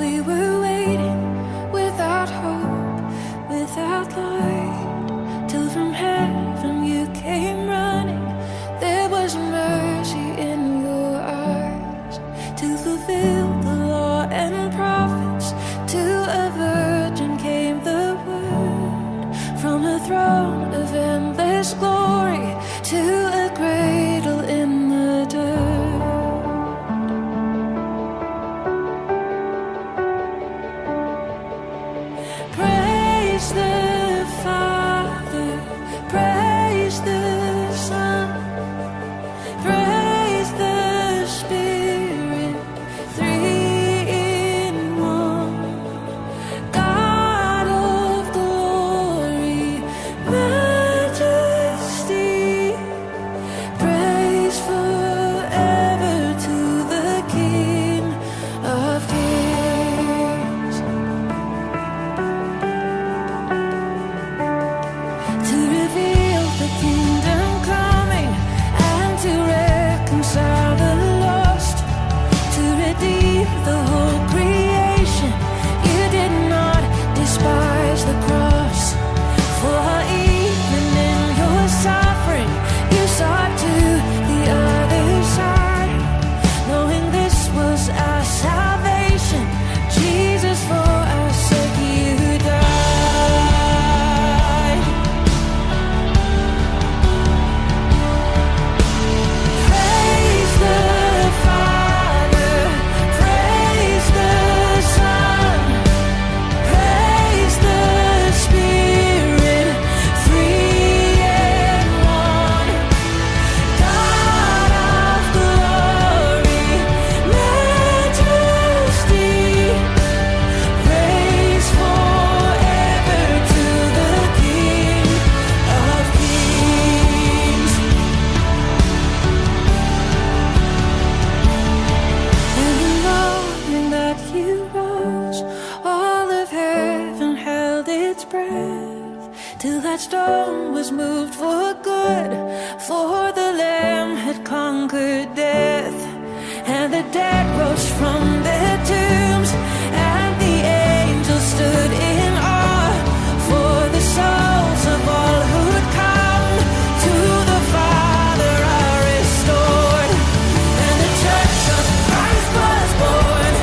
We were waiting without hope, without light, till from heaven you came running. There was mercy in your eyes to fulfill the law and prophets. To a virgin came the word from a throne of endless glory to a cradle in the dirt. Praise the Father, praise the Son, praise the Spirit, three in one. God of glory, majesty, praise forever to the King of Kings. To reveal the kingdom coming and to reconcile the lost, to redeem the whole creation. You did not despise the cross, for even in your suffering you saw to the other side, knowing this was our salvation. Jesus, for our sake you died. Praise the Father, praise the Son, praise the Spirit, three in one. God of glory, majesty, praise forever to the King of Kings. And the morning that you rose, all of heaven held its breath, till that stone was moved for good, for the Lamb had conquered death. And the dead rose from their tombs, and the angels stood in awe, for the souls of all who'd come to the Father are restored. And the church of Christ was born.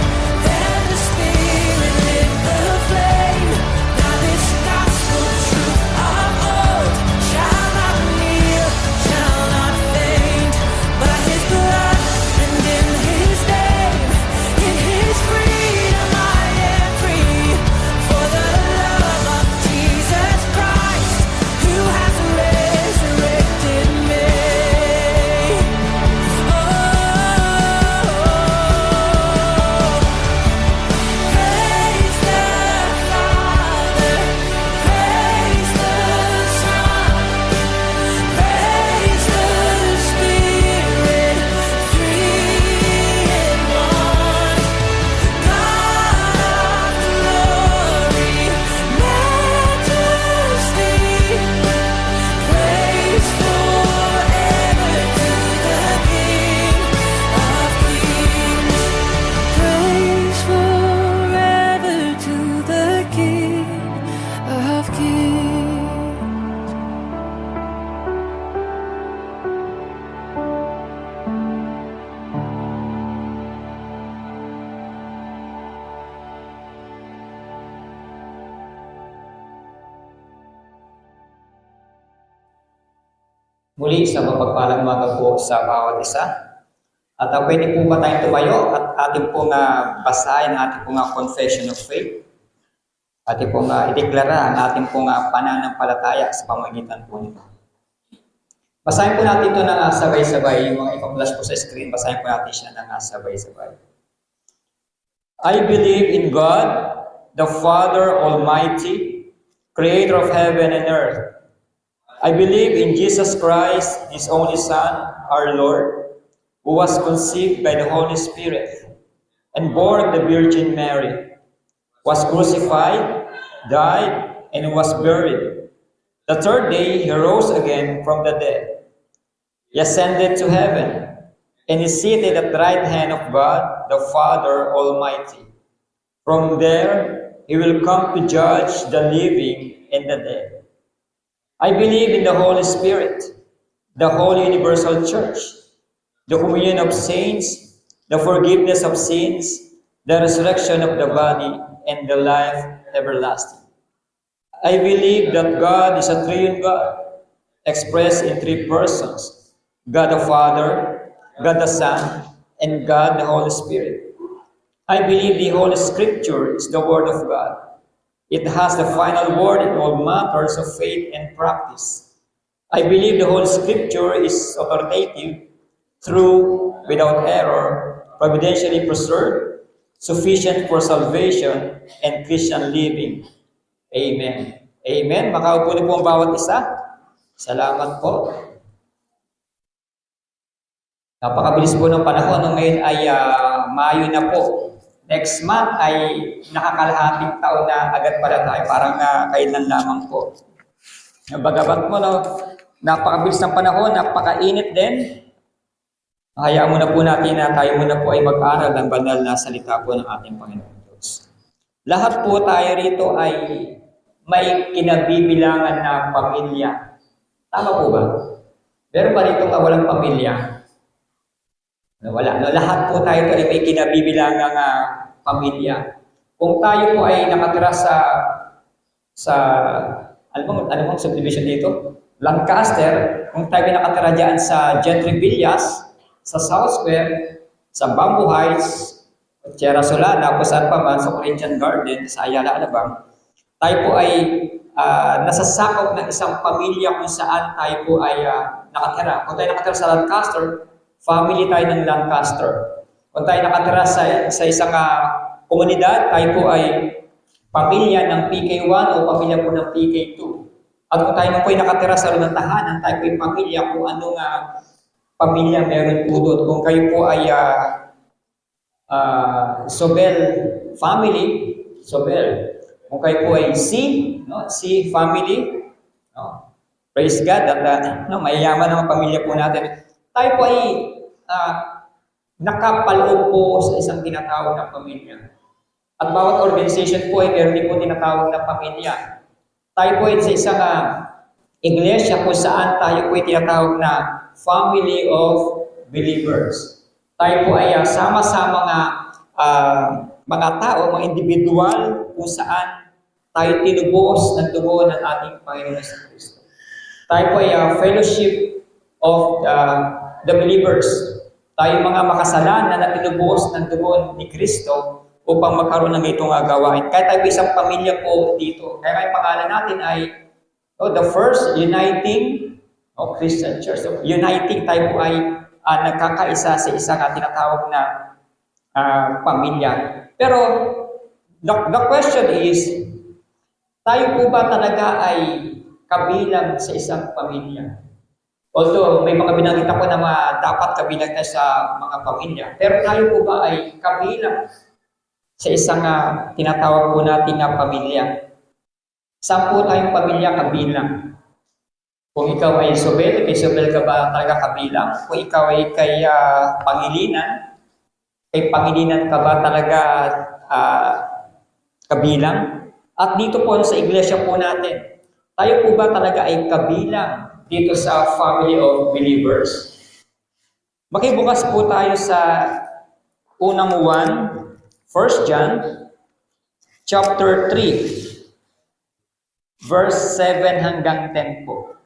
Then the Spirit lit the flame. Now this gospel truth of old shall not kneel, shall not faint. By His blood and in His name, in His freedom I am free. For the love of Jesus Christ, who has resurrected me. Praise the Father, praise the Son, praise the Spirit, three in one. God of glory, majesty, praise forever to the King of Kings. Praise forever to the King of Kings. Muli sa mapagpalang umaga po sa bawat isa. At pwede po ba tayong tumayo at ating pong basahin ang ating pong confession of faith. Ating pong ideklara ang ating pong pananampalataya sa pamamagitan po nito. Basahin po natin ito ng sabay-sabay. Yung mga ipa-flash po sa screen, basahin po natin siya ng sabay-sabay. I believe in God, the Father Almighty, Creator of heaven and earth. I believe in Jesus Christ, His only Son, our Lord, who was conceived by the Holy Spirit and born of the Virgin Mary, was crucified, died, and was buried. The third day He rose again from the dead. He ascended to heaven and is seated at the right hand of God, the Father Almighty. From there, he will come to judge the living and the dead. I believe in the Holy Spirit, the Holy Universal Church, the communion of saints, the forgiveness of sins, the resurrection of the body, and the life everlasting. I believe that God is a triune God, expressed in three persons: God the Father, God the Son, and God the Holy Spirit. I believe the Holy Scripture is the Word of God. It has the final word in all matters of faith and practice. I believe the Holy Scripture is authoritative, true, without error, providentially preserved, sufficient for salvation and Christian living. Amen. Amen. Makaupo niyo po ang bawat isa. Salamat po. Napakabilis po ng panahon. Ngayon ay Mayo na po. Next month ay nakakalahating taon na agad pala tayo. Parang kailan lamang po. Bagamat mo, napakabilis ng panahon, napakainit din. Hayaan muna po natin na tayo muna po ay mag-aral ng banal na salita po ng ating Panginoon Diyos. Lahat po tayo rito ay may kinabibilangan na pamilya. Tama po ba? Meron pa rito walang pamilya? Wala. No, lahat po tayo ay may kinabibilangan na pamilya. Kung tayo po ay nakatira sa ano bang subdivision dito? Lancaster, kung tayo ay nakatira diyan sa Gentry Villas, sa South Square, sa Bamboo Heights, Sierra Solana, kung saan pa man, sa Corinthian Garden, sa Ayala, Alabang, tayo po ay nasasakop ng isang pamilya kung saan tayo po ay nakatira. Kung tayo nakatira sa Lancaster, family tayo ng Lancaster. Kung tayo nakatira sa isang komunidad, tayo po ay pamilya ng PK1 o pamilya po ng PK2. At kung tayo po ay nakatira sa lunang tahanan, tayo po ay pamilya kung anong pamilya meron po doon. Kung kayo po ay Sobel family, Sobel. Kung kayo po ay C family, no? Praise God at mayayaman ang pamilya po natin. Tayo po ay nakapaloob po sa isang tinatawag na pamilya. At bawat organization po ay meron din po tinatawag na pamilya. Tayo po ay sa isang iglesia kung saan tayo po ay tinatawag na family of believers. Tayo po ay sama-sama mga tao, mga individual kung saan tayo tinubos ng dugo ng ating Panginoon sa Kristo. Tayo po ay fellowship of the believers. Tayo mga makasalanan na tinubos ng dugo ni Kristo upang magkaroon ng itong gawain. Kahit tayo isang pamilya po dito. Kaya ang pangalan natin ay the First Uniting Christian Church. So, uniting, tayo po ay nagkakaisa sa isang tinatawag na pamilya. Pero the question is, tayo po ba talaga ay kabilang sa isang pamilya? Although may mga binanggit ako na dapat kabilang tayo sa mga pamilya, pero tayo po ba ay kabilang sa isang tinatawag po natin na pamilya? Saan po tayong pamilya kabilang? Kung ikaw ay Sobel, kay Sobel ka ba talaga kabilang? Kung ikaw ay kay Pangilinan ka ba talaga kabilang? At dito po sa iglesia po natin, tayo po ba talaga ay kabilang dito sa family of believers? Makibukas po tayo sa unang 1 John chapter 3 verse 7 hanggang 10 po.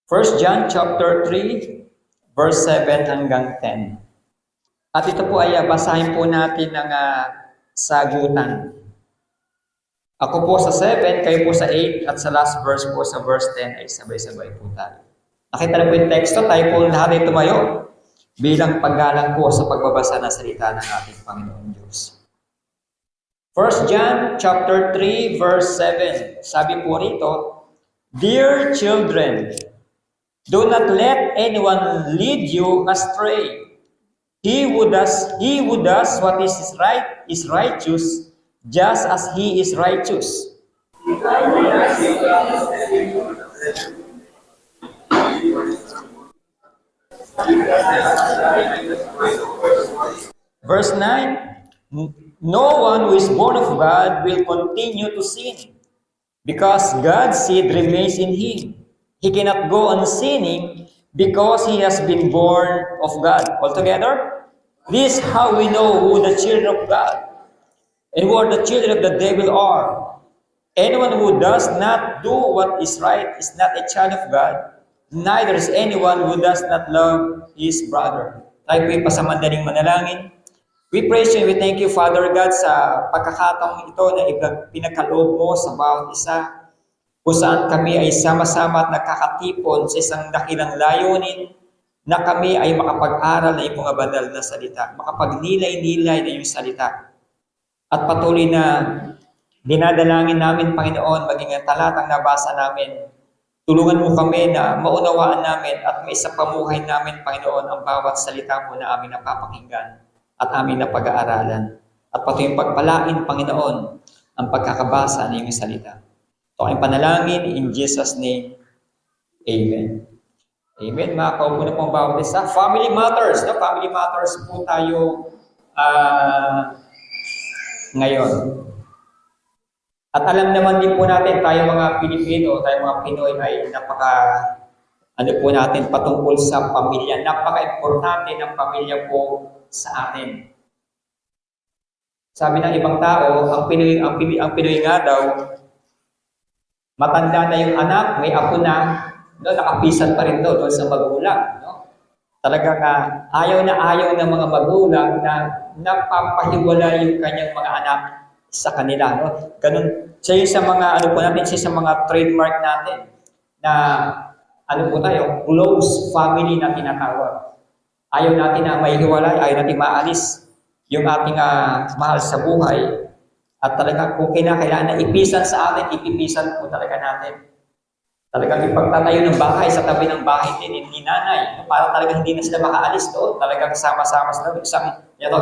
1 John chapter 3 verse 7 hanggang 10. At ito po ay basahin po natin ng sagutan. Ako po sa 7, kayo po sa 8, at sa last verse po sa verse 10 ay sabay-sabay po tayo. Nakita na po yung teksto, tayo po lahat ay tumayo bilang paggalang po sa pagbabasa ng salita ng ating Panginoon Diyos. 1 John chapter 3 verse 7, sabi po rito, Dear children, do not let anyone lead you astray. He who does what is right is righteous, just as he is righteous. Verse 9, no one who is born of God will continue to sin, because God's seed remains in him. He cannot go on sinning because he has been born of God. Altogether, this is how we know who the children of God and who are the children of the devil are. Anyone who does not do what is right is not a child of God, neither is anyone who does not love his brother. Tayo po'y pasamandaling manalangin. We praise you and we thank you, Father God, sa pagkakataong ito na pinagkaloob mo sa bawat isa, kung saan kami ay sama-sama at nagkakatipon sa isang dakilang layunin na kami ay makapag-aral na iyong mga banal na salita, makapagnilay-nilay na iyong salita. At patuloy na dinadalangin namin, Panginoon, maging ang talatang nabasa namin. Tulungan mo kami na maunawaan namin at maisapamuhay namin, Panginoon, ang bawat salita mo na aming napapakinggan at aming napag-aaralan. At patuloy pagpalain, Panginoon, ang pagkakabasa ng iyong salita. Ito ay panalangin in Jesus' name. Amen. Amen. Mga kaupo na pong bawat isa. Family matters. No? Family matters po tayo ngayon. At alam naman din po natin, tayo mga Pilipino, tayo mga Pinoy ay po natin patungkol sa pamilya. Napaka-importante ng pamilya po sa atin. Sabi ng ibang tao, ang Pinoy nga daw, matanda na yung anak, may apo na, no, nakapisan pa rin doon sa magulang. No? Talagang ayaw ng mga magulang na napapahiwala yung kanyang mga anak sa kanila. No? Ganun, siya sa mga, siya sa mga trademark natin na, tayo, close family na tinatawag. Ayaw natin na maihiwalay, ayaw natin maalis yung ating mahal sa buhay. At talaga kung kailangan na ipisan sa atin, ipipisan po talaga natin. Talagang ipagtatayo ng bahay sa tabi ng bahay din ni nanay. Para talaga hindi na sila makaalis doon. Talagang sama-sama sila.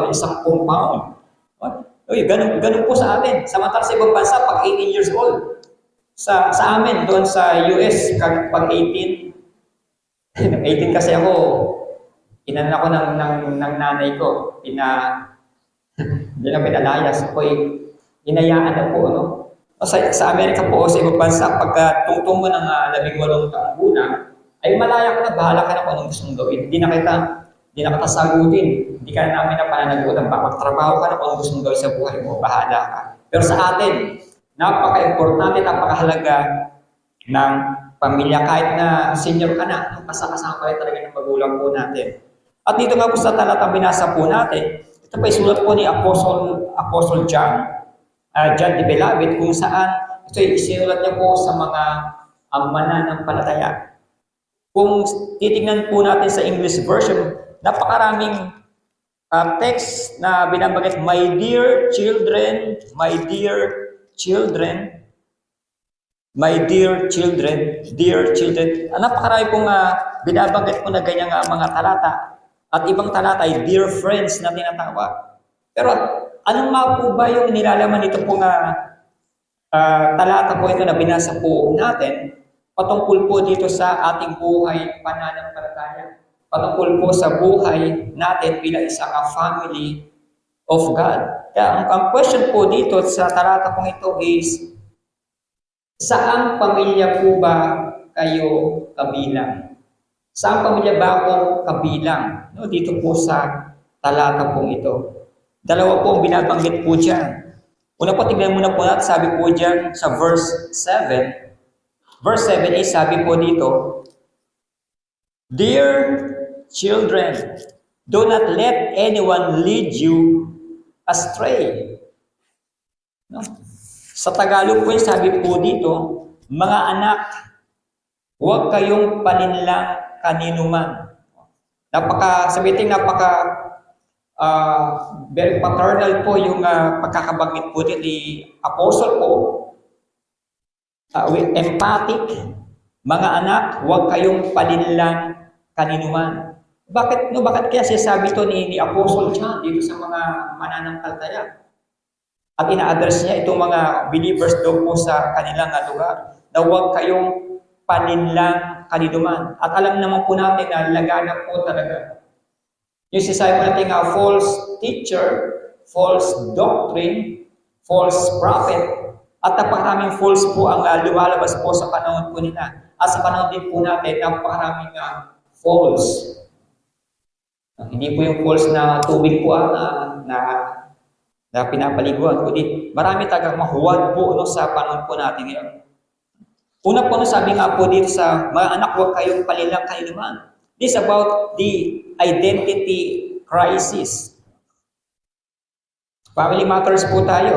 Isang compound. Ganun po sa atin. Samantala sa ibang bansa, pag 18 years old. Sa amin, doon sa US, pag 18, 18 kasi ako, inan ako ng nanay ko, hindi na pinalayas ko, inayaan na po, no? Sa Amerika po, sa ibang bansa, pagka tungtong mo ng 18 taong gulang, ay malaya ka na, bahala ka na kung anong gusto mong gawin. Hindi na kita sagutin, hindi ka na namin na pananagutan, magtrabaho ka na kung anong gusto mong gawin sa buhay mo, bahala ka. Pero sa atin, napaka-importante, napakahalaga ng pamilya, kahit na senior ka na, kasama pa rin talaga ng magulang po natin. At dito nga po sa talatang binasa po natin, ito pa isulat po ni Apostle John the Beloved, kung saan ito ay isinulat niya po sa mga mananampalataya. Kung titingnan po natin sa English version, napakaraming text na binabanggit, my dear children, dear children. Napakarami pong binabanggit po na ganyang mga talata. At ibang talata ay dear friends na tinatawag. Pero anong po ba yung nilalaman nito pong talata po ito na binasa po natin patungkol po dito sa ating buhay pananampalataya? Patungkol po sa buhay natin bilang isang family of God. Kaya ang question po dito sa talata pong ito is, saan pamilya po ba kayo kabilang? Saan pamilya ba akong kabilang? No, dito po sa talata pong ito. Dalawa po ang binabanggit po dyan. Una po, tignan muna po natin, sabi po dyan sa verse 7. Verse 7 is sabi po dito, dear children, do not let anyone lead you astray. No? Sa Tagalog po yung sabi po dito, mga anak, huwag kayong paninlang kaninuman. Very paternal po yung pagkakabanggit po dito ni Apostle po. With emphatic, mga anak, huwag kayong paninlang kaninuman. Bakit kaya sinasabi ito ni Apostle John dito sa mga mananampalataya? At ina-address niya itong mga believers doon po sa kanilang lugar na huwag kayong paninlang kaninuman. At alam naman po natin na laganap po talaga yung sinasabi po natin false teacher, false doctrine, false prophet, at napakaraming false po ang lumalabas po sa panahon po nila. At sa panahon din po natin, napakaraming false. Hindi po yung false na tubig po na pinapaliguan, kundi marami talagang mahuwad po sa panahon po natin ngayon. Una po, sabi nga po dito sa mga anak, huwag kayong palilang kainuman. This is about the identity crisis. Family matters po tayo.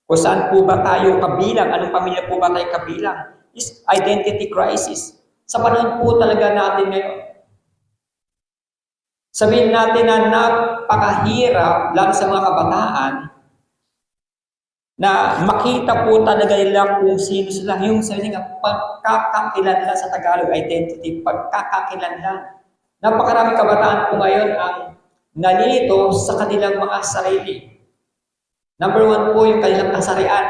Kung saan po ba tayo kabilang, anong pamilya po ba tayo kabilang. Is identity crisis. Sa panahon po talaga natin ngayon. Sabihin natin na napakahirap lang sa mga kabataan na makita po talaga nila kung sino sila. Yung sabi nga, pagkakakilanlan sa Tagalog, identity, pagkakakilanlan. Napakaraming kabataan po ngayon ang nalilito sa kanilang mga sarili. Number one po, yung kanilang kasarian.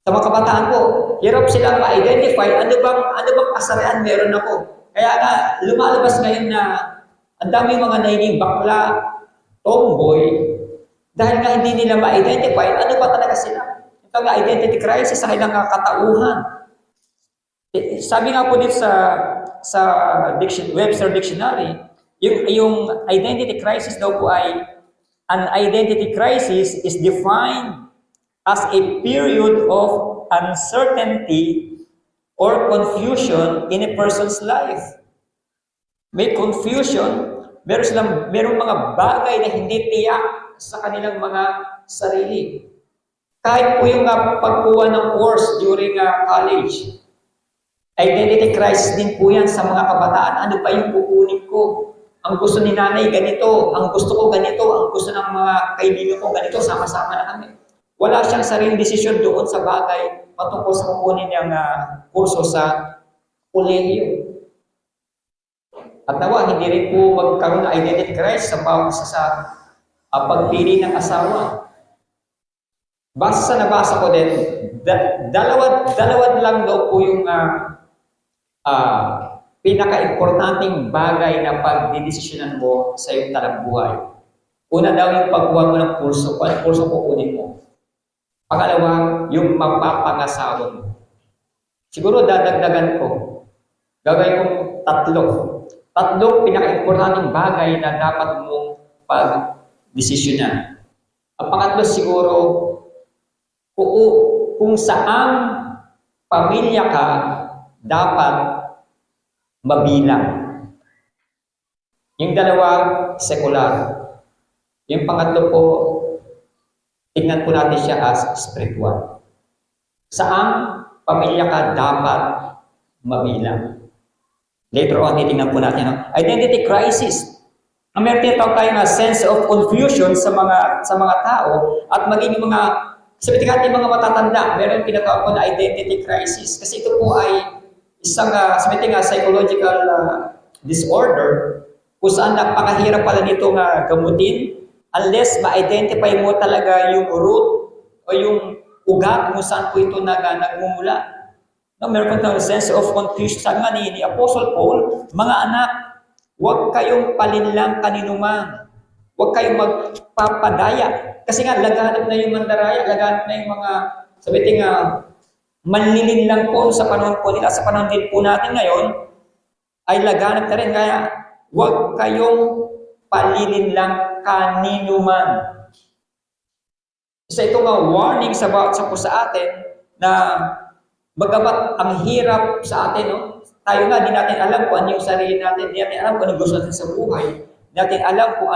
Sa mga kabataan po, hirap silang ma-identify ano bang kasarian meron ako. Kaya nga, lumalabas ngayon na ang daming mga naging bakla, tomboy, dahil nga hindi nila ma-identify ano ba talaga sila. Ito nga, identity crisis sa kanilang katauhan. Sabi nga po dito sa Webster Dictionary, yung identity crisis daw po ay, an identity crisis is defined as a period of uncertainty or confusion in a person's life. May confusion, merong mga bagay na hindi tiyak sa kanilang mga sarili. Kahit po yung pagkuha ng course during college, identity crisis din po yan sa mga kabataan. Ano ba yung kukunin ko? Ang gusto ni nanay ganito, ang gusto ko ganito, ang gusto ng mga kaibigan ko ganito, sama-sama na kami. Wala siyang sariling desisyon doon sa bagay patungkol sa kukunin niyang kurso sa kolehiyo. At nawa, hindi rin po magkaroon ng identity crisis sa pagpili ng asawa. Basta sa nabasa ko din, dalawa lang daw po yung pinaka-importanting bagay na pagdidesisyonan mo sa iyong talagbuhay. Una daw yung pagkuha mo ng kurso, kung anong kurso kukunin mo. Pangalawa, yung mapapangasawa mo. Siguro dadagdagan ko. Gagawin kong tatlong pinaka-importanting bagay na dapat mong pagdesisyonan. Ang pangatlo siguro, kung saan pamilya ka dapat mabilang. Yung dalawa, sekular. Yung pangatlo po, tingnan po natin siya as spiritual. Saan pamilya ka dapat mabilang? Later on, titingnan po natin. Identity crisis. Ang meron tinatawag tayo na sense of confusion sa mga tao at maging mga, sabi natin mga matatanda, meron tinatawag po na identity crisis. Kasi ito po ay isang sabi psychological disorder kung saan napakahirap pala nito gamutin unless ma-identify mo talaga yung root o yung ugat kung saan po ito nagmumula. No, meron po sense of confusion. Sabi nga ni Apostle Paul, mga anak, huwag kayong palinlang kaninuman. Huwag kayong magpapadaya. Kasi nga, laganap na yung mandaraya, laganap na yung mga, sabi manlilin lang po sa panahon po nila. Sa panahon din po natin ngayon, ay laganap na rin. Kaya, huwag kayong palilin lang kaninuman. Isa itong warning sa atin na bagamat ang hirap sa atin, no? Tayo nga, di natin alam kung ano yung sarili natin, di natin alam kung ano gusto natin sa buhay, di natin alam kung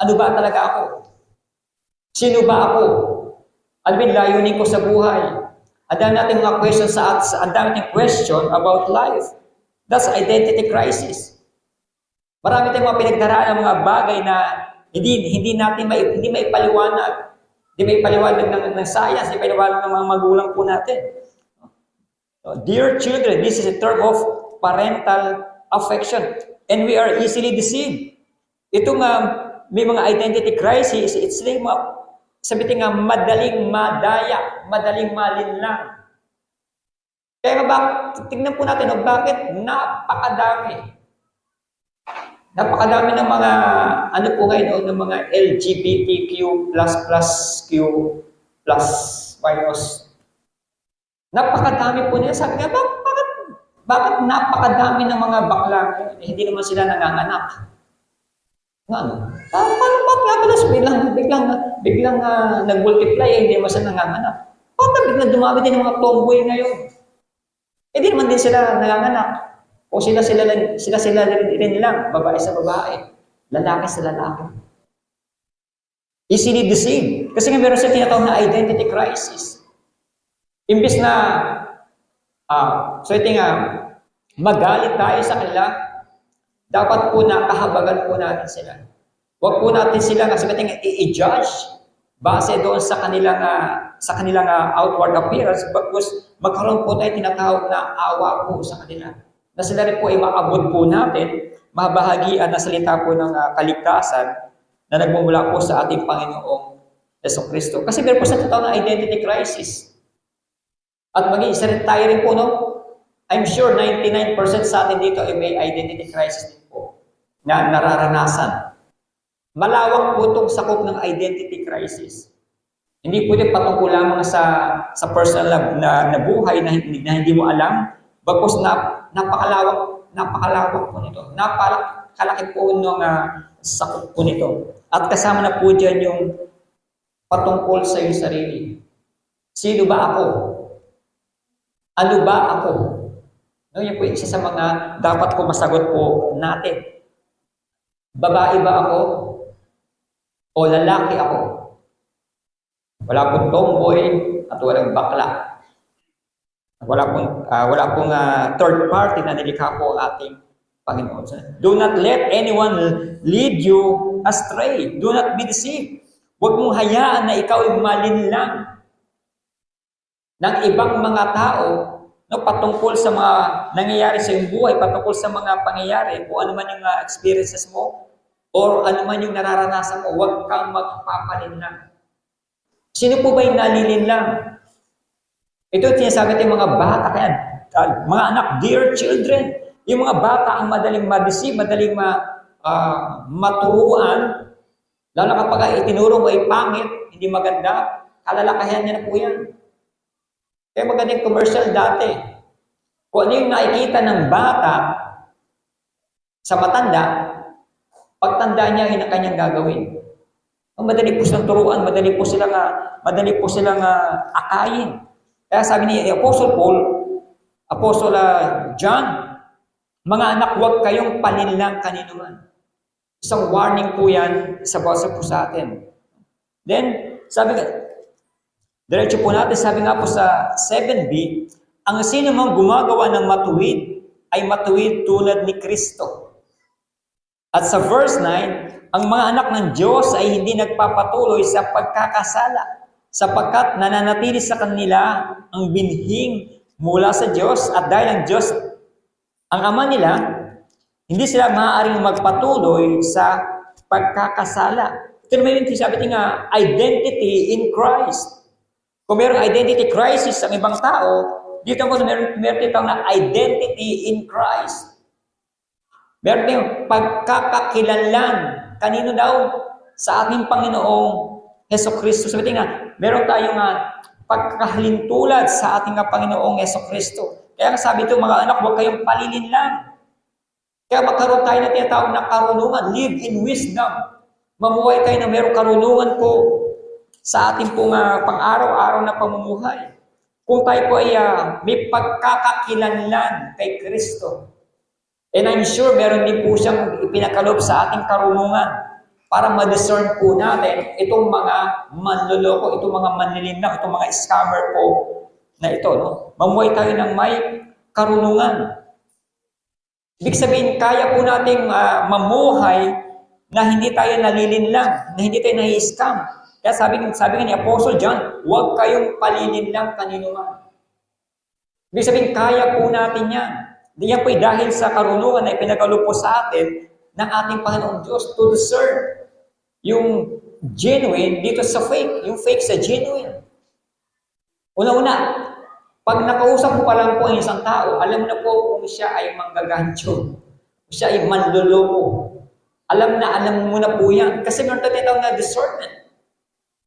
ano ba talaga ako. Sino ba ako? Ano ba yung layunin ko sa buhay? Ang dami natin mga questions ang dami natin question about life. That's identity crisis. Marami tayong mga pinagdaraan ng mga bagay na hindi maipaliwanag. Hindi maipaliwanag ng science, hindi maipaliwanag ng mga magulang po natin. Dear children, this is a term of parental affection. And we are easily deceived. Ito nga, may mga identity crisis, it's like madaling madaya, madaling malinlang. Kaya tingnan po natin, bakit napakadami. Napakadami ng mga, ano po ngayon, ng mga LGBTQ++, Q+, minus. Napakadami po niya. Sabi nga, bakit napakadami ng mga bakla ngayon? Hindi naman sila nanganganak. Ano? Bakit nga pala biglang nag-multiply, hindi naman sila nanganganak? Bakit biglang dumami din ng mga tomboy ngayon? Hindi naman din sila nanganganak. O sila rin lang, babae sa babae, lalaki sa lalaki. Easily deceived. Kasi nga meron siya tinatawag na identity crisis. Imbis na, magalit tayo sa kanila, dapat po na kahabagan po natin sila. Huwag po natin sila kasi i-judge base doon sa kanilang outward appearance, bagkus magkaroon po tayo tinatawag na awa po sa kanila. Na sila rin po ay maabot po natin, mabahagian na salita po ng kaligtasan na nagmumula po sa ating Panginoong Jesucristo. Kasi meron po sa totoo na identity crisis. At maging isa rin tayo rin po, no? I'm sure 99% sa atin dito ay may identity crisis din po na nararanasan. Malawak po itong sakop ng identity crisis. Hindi po ito patungkol lamang sa personal na buhay na hindi mo alam, bagkus napakalawak po nito. Napakalaki po ng sakop po nito. At kasama na po dyan yung patungkol sa iyong sarili. Sino ba ako? Ano ba ako? No, yan po isa sa mga dapat po masagot po natin. Babae ba ako? O lalaki ako? Wala pong tomboy at walang bakla. Wala pong third party na nilikha po ang ating Panginoon. Do not let anyone lead you astray. Do not be deceived. Huwag mong hayaan na ikaw ay malinlang ng ibang mga tao, no, patungkol sa mga nangyayari sa iyong buhay, patungkol sa mga pangyayari, kung ano man yung experiences mo, or ano man yung nararanasan mo, huwag kang magpapalinlang. Sino po ba yung nalilinlang? Ito yung sinasabi natin mga bata, kaya mga anak, dear children, yung mga bata ang madaling ma-deceive, madaling maturuan, lalo kapag itinuro mo ay pangit, hindi maganda, kalalakayan niya na po yan. Kaya magandang commercial dati. Kung ano yung nakikita ng bata sa matanda, pagtanda niya, yun ang kanyang gagawin. Madali po silang turuan, madali po silang akayin. Kaya sabi ni Apostle Paul, Apostle John, mga anak, huwag kayong palinlang kanino man. Isang warning po yan sa bawat po sa atin. Then, sabi nga, diretso po natin, sabi nga po sa 7b, ang sino mang gumagawa ng matuwid ay matuwid tulad ni Kristo. At sa verse 9, ang mga anak ng Diyos ay hindi nagpapatuloy sa pagkakasala, sapagkat nananatili sa kanila ang binhing mula sa Diyos, at dahil ang Diyos ang Ama nila, hindi sila maaaring magpatuloy sa pagkakasala. Ito naman yung sabi nga, identity in Christ. Kung mayroong identity crisis ang ibang tao, dito mo meron tayong na identity in Christ. Meron tayong pagkakakilanlan. Kanino daw? Sa ating Panginoong Jesucristo. Sabi nga, meron tayong pagkahalintulad sa ating Panginoong Jesucristo. Kaya sabi ito, mga anak, huwag kayong palilinlang. Kaya magkaroon tayo na tinatawag na karunungan. Live in wisdom. Mamuhay tayo na mayroong karunungan po sa ating pong pang-araw-araw na pamumuhay. Kung tayo po ay may pagkakakilanlan kay Kristo. And I'm sure meron din po siyang ipinakalob sa ating karunungan para ma-discern po natin itong mga manloloko, itong mga manlilinlang, itong mga scammer po na ito. No? Mamuhay tayo ng may karunungan. Ibig sabihin, kaya po nating mamuhay na hindi tayo nalilinlang, na hindi tayo nahi-scam. Kaya sabi nga ni Apostle John, huwag kayong palilinlang kanino man. Ibig sabihin, kaya po natin yan. Yan po dahil sa karunungan na ipinagalo po sa atin ng ating Panginoong Diyos to discern yung genuine dito sa fake, yung fake sa genuine. Una-una, pag nakausap mo pa lang po ang isang tao, alam mo na po kung siya ay manggagancho, kung siya ay manloloko. Alam mo na po yan. Kasi meron tayo tinatawag na discernment.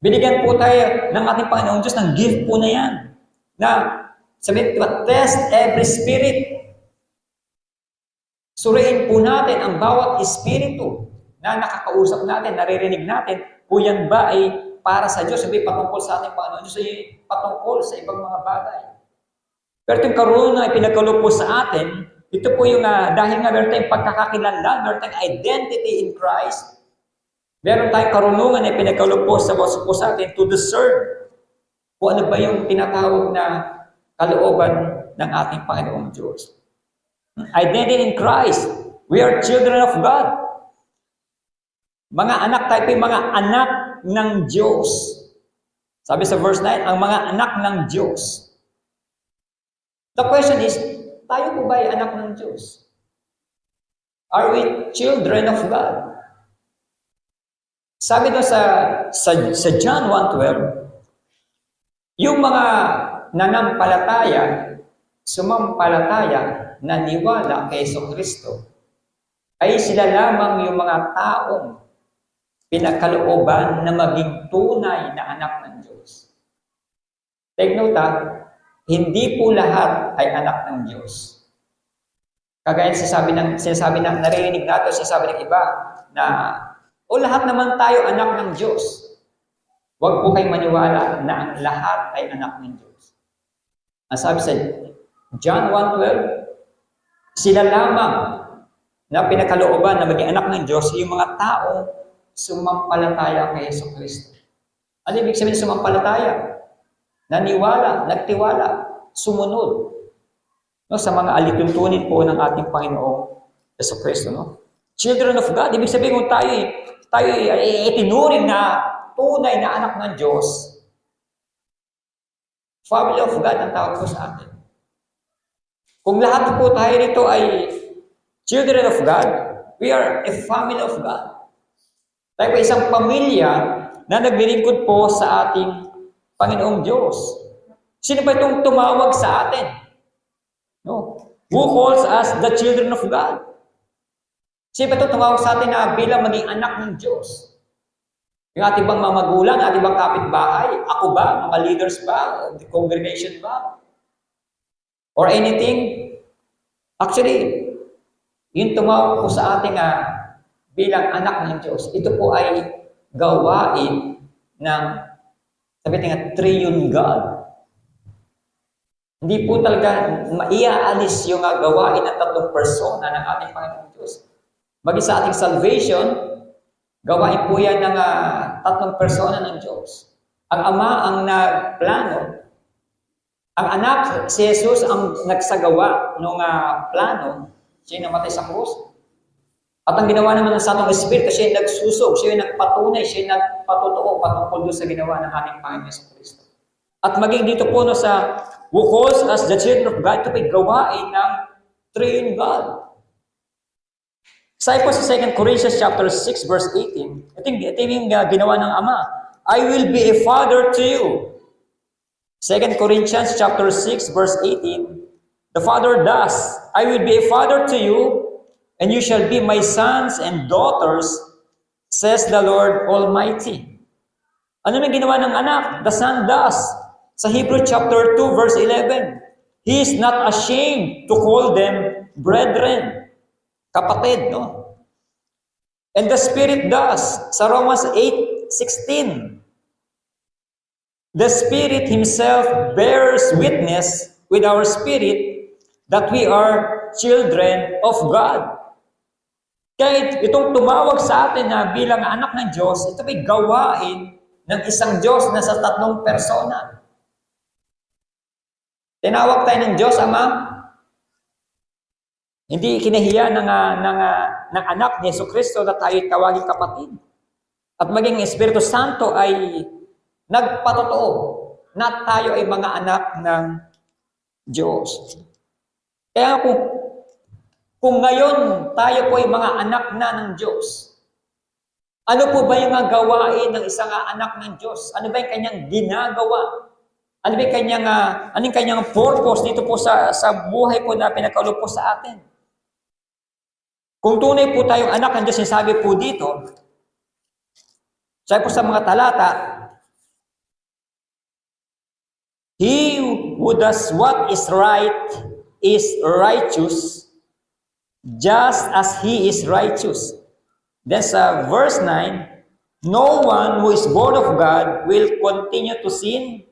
Binigyan po tayo ng ating Panginoong Diyos ng gift po na yan. Na sabihin, test every spirit. Suriin po natin ang bawat espiritu na nakakausap natin, naririnig natin, kung yan ba ay para sa Diyos, hindi patungkol sa ating Panginoon Diyos, ay patungkol sa ibang mga bagay. Pero itong karunungan na ipinagkaloob po sa atin, ito po yung dahil nga meron tayong pagkakakilanlan, meron tayong identity in Christ, meron tayong karunungan na ipinagkaloob po sa atin to discern kung ano ba yung tinatawag na kalooban ng ating Panginoong Diyos. Identity in Christ. We are children of God. Mga anak tayo, yung mga anak ng Diyos. Sabi sa verse 9, ang mga anak ng Diyos. The question is, tayo po ba ay anak ng Diyos? Are we children of God? Sabi doon sa John 1:12, yung mga nanampalataya, sumampalataya, naniwala kay Jesucristo, ay sila lamang yung mga taong pinagkalooban na maging tunay na anak ng Diyos. Take note hindi po lahat ay anak ng Diyos. Kagaya sinasabi ng naririnig natin, sinasabi ng iba na lahat naman tayo anak ng Diyos. Huwag po kayong maniwala na ang lahat ay anak ng Diyos. Ang sabi sa John 1:12, sila lamang na pinagkalooban na maging anak ng Diyos, yung mga taong sumampalataya kay Jesucristo. Ano ibig sabihin sumampalataya? Naniwala, nagtiwala, sumunod sa mga alituntunin po ng ating Panginoong Jesucristo. Children of God, ibig sabihin kung tayo ay itinuring na tunay na anak ng Diyos, family of God ang tawag po sa atin. Kung lahat po tayo rito ay children of God, we are a family of God. Tayo po isang pamilya na naglilingkod po sa ating Panginoong Diyos. Sino ba itong tumawag sa atin? Who calls us the children of God? Sino ba itong tumawag sa atin na bilang maging anak ng Diyos? Yung ating bang mga magulang, ating bang kapitbahay? Ako ba? Mga leaders ba? The congregation ba? Or anything? Actually, yung tumawag po sa ating bilang anak ng Diyos, ito po ay gawain ng, sabi nga, triune God. Hindi po talaga maiaalis yung gawain ng tatlong persona ng ating Panginoong Diyos. Maging sa ating salvation, gawain po yan ng tatlong persona ng Diyos. Ang Ama ang nagplano. Ang anak, si Jesus, ang nagsagawa ng plano. Siya yung namatay sa krus. At ang ginawa naman ng Santong Espiritu, siya yung nagsusog, siya yung nagpatunay, siya yung nagpatotoo patungkol doon sa ginawa ng ating Panginoon Jesucristo. At maging dito po sa who calls us the children of God, ito po'y gawain ng triune God. Sabi po sa 2 Corinthians chapter 6 verse 18, ito yung ginawa ng Ama. I will be a father to you. 2 Corinthians chapter 6 verse 18, the Father does, I will be a father to you, and you shall be my sons and daughters, says the Lord Almighty. Ano nang ginawa ng anak? The Son does. Sa Hebrew chapter 2 verse 11, He is not ashamed to call them brethren. Kapatid, And the Spirit does. Sa Romans 8:16, the Spirit Himself bears witness with our spirit that we are children of God. Kaya itong tumawag sa atin na bilang anak ng Diyos, ito ay gawain ng isang Diyos na sa tatlong persona. Tinawag tayo ng Diyos Ama, hindi kinahiya ng anak ni Jesucristo na tayo tawagin kapatid. At maging Espiritu Santo ay nagpatotoo na tayo ay mga anak ng Diyos. Kaya kung ngayon tayo po ay mga anak na ng Diyos, ano po ba yung gawain ng isang anak ng Diyos? Ano ba yung kanyang ginagawa? Ano ba yung kanyang purpose dito po sa buhay po na pinagkaloob po sa atin? Kung tunay po tayong anak ng Diyos, sinasabi po dito, sabi po sa mga talata, he who does what is right is righteous, just as he is righteous. Then sa verse 9, no one who is born of God will continue to sin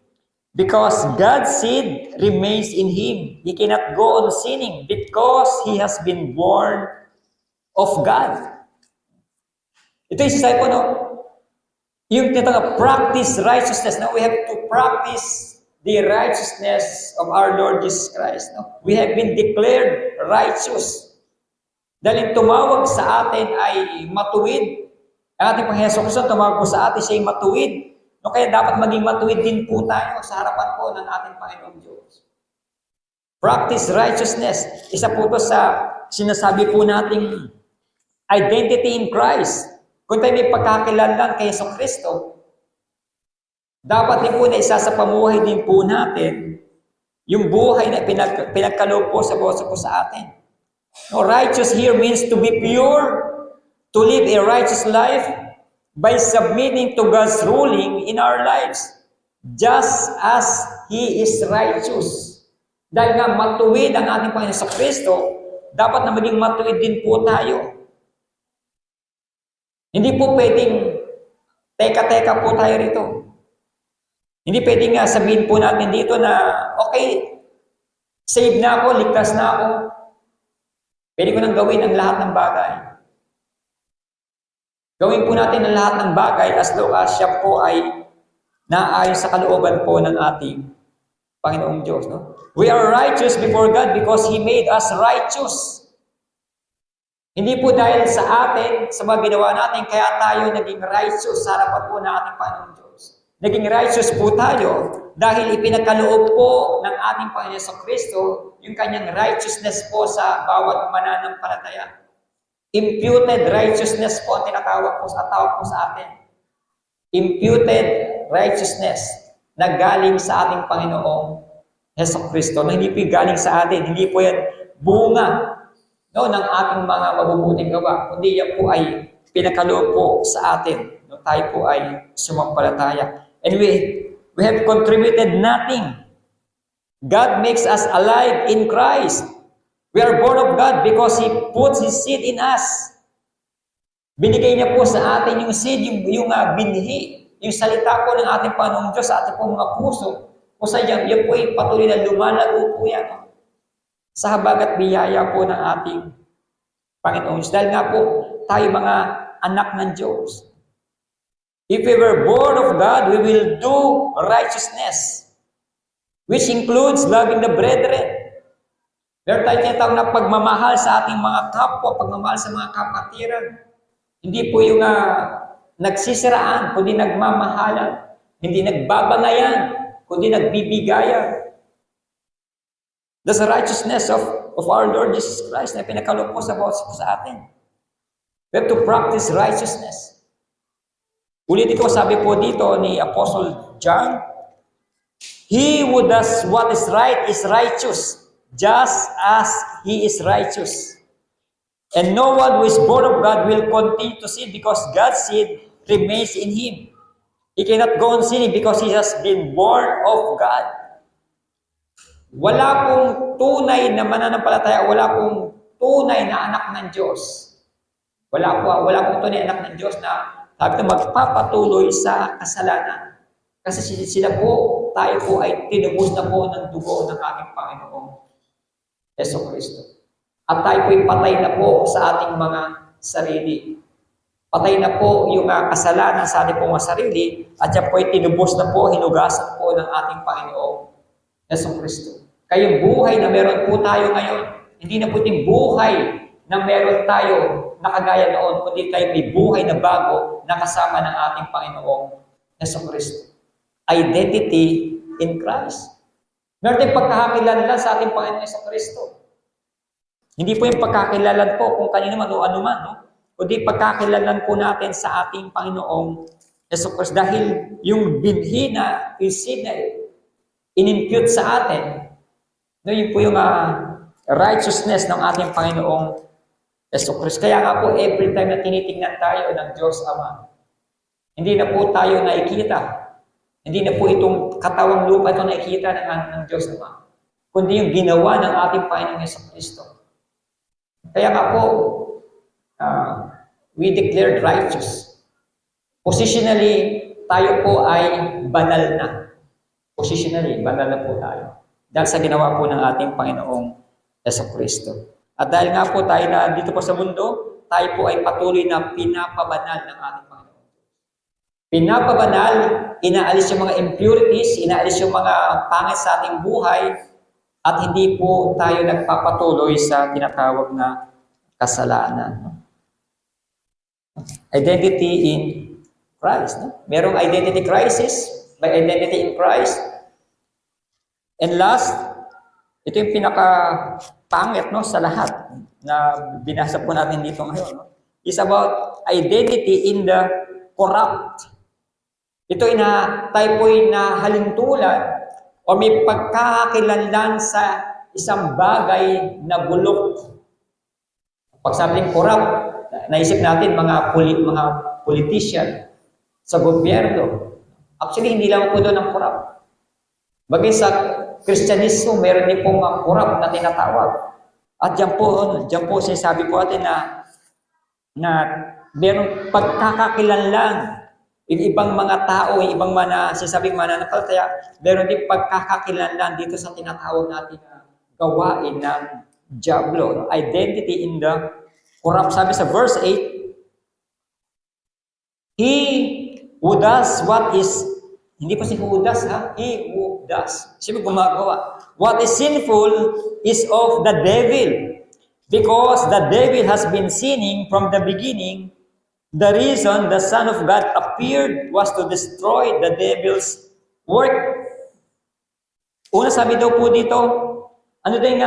because God's seed remains in him. He cannot go on sinning because he has been born of God. Ito yung sinasabi po, no? Yung tinatawag practice righteousness. Now, we have to practice the righteousness of our Lord Jesus Christ. No? We have been declared righteous. Dahil tumawag sa atin ay matuwid. Ang ating Panginoon Jesucristo tumawag po sa atin siya ay matuwid. No, kaya dapat maging matuwid din po tayo sa harapan po ng ating Panginoong Diyos. Practice righteousness. Isa po ito sa sinasabi po nating identity in Christ. Kung tayo may pagkakakilanlan kay Jesucristo, dapat din po na isa sa pamuhay din po natin yung buhay na pinagkaloob po sa Diyos po sa atin. No, righteous here means to be pure, to live a righteous life by submitting to God's ruling in our lives, just as He is righteous. Dahil nga matuwid ang ating Panginoon sa Kristo, dapat na maging matuwid din po tayo. Hindi po pwedeng teka-teka po tayo rito. Hindi pwedeng sabihin po natin dito na, okay, save na ako, ligtas na ako. Pwede ko nang gawin ang lahat ng bagay. Gawin po natin ang lahat ng bagay as long as siya po ay naayon sa kalooban po ng ating Panginoong Diyos. No? We are righteous before God because He made us righteous. Hindi po dahil sa atin, sa mga ginawa natin, kaya tayo naging righteous sa harapan po ng ating Panginoong Diyos. Naging righteous po tayo dahil ipinagkaloob po ng ating Panginoon sa Kristo yung kanyang righteousness po sa bawat mananampalataya. Imputed righteousness po ang tawag po sa atin. Imputed righteousness na galing sa ating Panginoong Hesus Kristo. Na hindi po galing sa atin, hindi po yan bunga no, ng ating mga mabubuting gawa, kundi yan po ay pinagkaloob po sa atin. No, tayo po ay sumampalataya. And we have contributed nothing. God makes us alive in Christ. We are born of God because He puts His seed in us. Binigay niya po sa atin yung seed, yung binhi, yung salita po ng ating Panginoong Diyos sa ating po mga puso. Kung sa yan po ay patuloy na lumalago po yan. No? Sa habag at biyaya po ng ating Panginoon Diyos. Dahil nga po, tayo mga anak ng Diyos. If we were born of God, we will do righteousness, which includes loving the brethren. Meron tayo tinatawag na pagmamahal sa ating mga kapwa, pagmamahal sa mga kapatiran. Hindi po yung nagsisiraan, kundi nagmamahalan. Hindi nagbabangayan, kundi nagbibigayan. That's the righteousness of our Lord Jesus Christ na pinagkaloob po sa bawat po sa atin. We have to practice righteousness. Ulitin ko, sabi po dito ni Apostle John, he who does what is right is righteous, just as he is righteous. And no one who is born of God will continue to sin because God's seed remains in him. He cannot go on sinning because he has been born of God. Wala pong tunay na mananampalataya, wala pong tunay na anak ng Diyos. Wala pong tunay na anak ng Diyos na sabi na magpapatuloy sa kasalanan. Kasi sila po, tayo po ay tinubos na po ng dugo ng ating Panginoong Jesucristo. At tayo po ay patay na po sa ating mga sarili. Patay na po yung kasalanan sa ating mga sarili at yan po ay tinubos na po, hinugasan po ng ating Panginoong Jesucristo. Kaya yung buhay na meron po tayo ngayon, hindi na po yung buhay na meron tayo na kagaya noon, kundi tayo may buhay na bago na kasama ng ating Panginoong Jesucristo. Identity in Christ. Meron tayong pagkakakilanlan sa ating Panginoong Jesucristo. Hindi po yung pagkakakilanlan po kung kanino man o anuman, no? Kundi pagkakakilanlan po natin sa ating Panginoong Jesucristo. Dahil yung binhi na, yung seed na in-impute sa atin, no, yun po yung righteousness ng ating Panginoong Yesu Kristo. Kaya nga po, every time na tinitingnan tayo ng Diyos Ama, hindi na po tayo nakikita. Hindi na po itong katawang lupa ito nakikita ng Diyos Ama, kundi yung ginawa ng ating Panginoong Yesu Kristo. Kaya nga po, we declared righteous. Positionally, tayo po ay banal na. Positionally, banal na po tayo. Dahil sa ginawa po ng ating Panginoong Yesu Kristo. At dahil nga po tayo na dito po sa mundo, tayo po ay patuloy na pinapabanal ng ating Panginoon. Pinapabanal, inaalis yung mga impurities, inaalis yung mga pangit sa ating buhay, at hindi po tayo nagpapatuloy sa tinatawag na kasalanan. Identity in Christ. No? Merong identity crisis, may identity in Christ. And last, ito yung pinaka-pangit sa lahat na binasa po natin dito ngayon. No? Is about identity in the corrupt. Ito tayo po'y nahalintulan o may pagkakakilanlan sa isang bagay na bulok. Pag sabing corrupt, naisip natin mga politician sa gobyerno. Actually, hindi lang po doon ang corrupt. Bagay sa Kristyanismo, meron din pong corrupt na tinatawag. At dyan po sinasabi po natin na merong pagkakakilanlan yung ibang mga tao, yung ibang sinasabing mananampalataya, meron din pagkakakilanlan dito sa tinatawag natin na gawain ng diablo. Identity in the corrupt. Sabi sa verse 8, he who does what is, hindi po si who does, he who does. Sino gumagawa? What is sinful is of the devil, because the devil has been sinning from the beginning. The reason the Son of God appeared was to destroy the devil's work. Una, sabi daw po dito, ano daw yung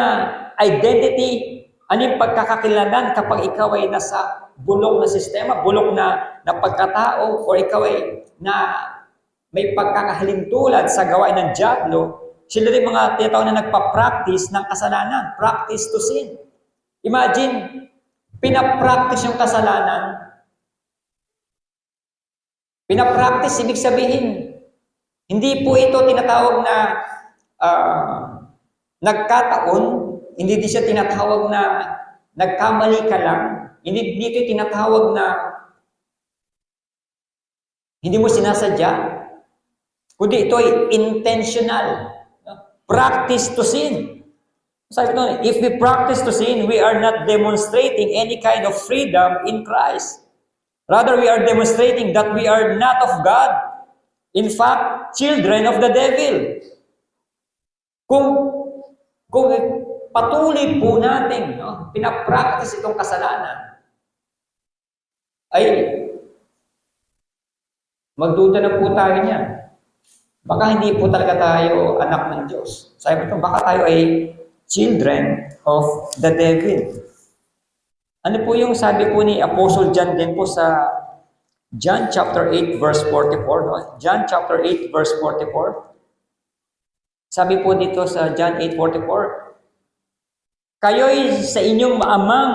identity, ano yung pagkakakilanlan kapag ikaw ay nasa bulok na sistema, bulok na pagkatao, o ikaw ay may pagkakahalintulad sa gawain ng diablo, sila rin mga tinatawag na nagpa-practice ng kasalanan, practice to sin. Imagine, pinapractice yung kasalanan. Pinapractice, ibig sabihin, hindi po ito tinatawag na nagkataon, hindi din siya tinatawag na nagkamali ka lang, hindi dito tinatawag na hindi mo sinasadya, kundi ito ay intentional. Practice to sin. Sabi ko, if we practice to sin, we are not demonstrating any kind of freedom in Christ. Rather, we are demonstrating that we are not of God. In fact, children of the devil. Kung patuloy po natin pinapractice itong kasalanan, ay magduda na po tayo niyan. Baka hindi po talaga tayo anak ng Diyos. Sabi ko, baka tayo ay children of the devil. Ano po yung sabi po ni Apostle John din po sa John chapter 8 verse 44, no? John chapter 8 verse 44. Sabi po dito sa John 8:44, kayo'y sa inyong maamang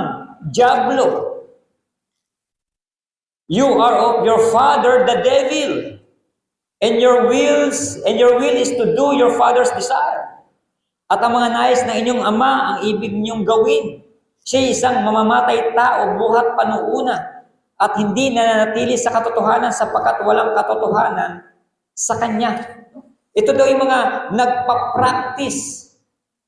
diablo. You are of your father the devil, and your will is to do your father's desire. At ang mga nais ng inyong ama ang ibig ninyong gawin. Siya isang mamamatay tao buhat panuuna at hindi nananatili sa katotohanan sapagkat walang katotohanan sa kanya. Ito daw yung mga nagpa-practice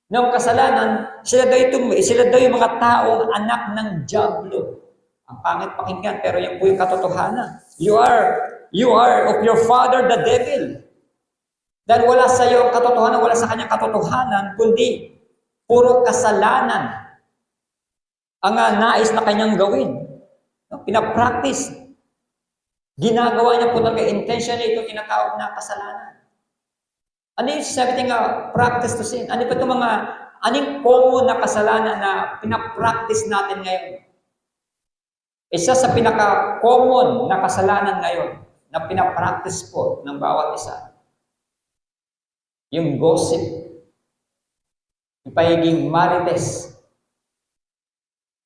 ng kasalanan. Sila daw yung mga taong anak ng diablo. Ang pangit pakinggan, pero yan po yung katotohanan. You are of your father the devil. Dahil wala sa iyo ang katotohanan, wala sa kanyang katotohanan, kundi puro kasalanan ang nais na kanyang gawin. Pinapractice. Ginagawa niya po talaga intentionally ito tinatawag na kasalanan. Ano yung sabi nga, practice to sin? Ano pa itong anong common na kasalanan na pinapractice natin ngayon? Isa sa pinaka-common na kasalanan ngayon na pinapractice po ng bawat isa, yung gossip, yung pagiging marites.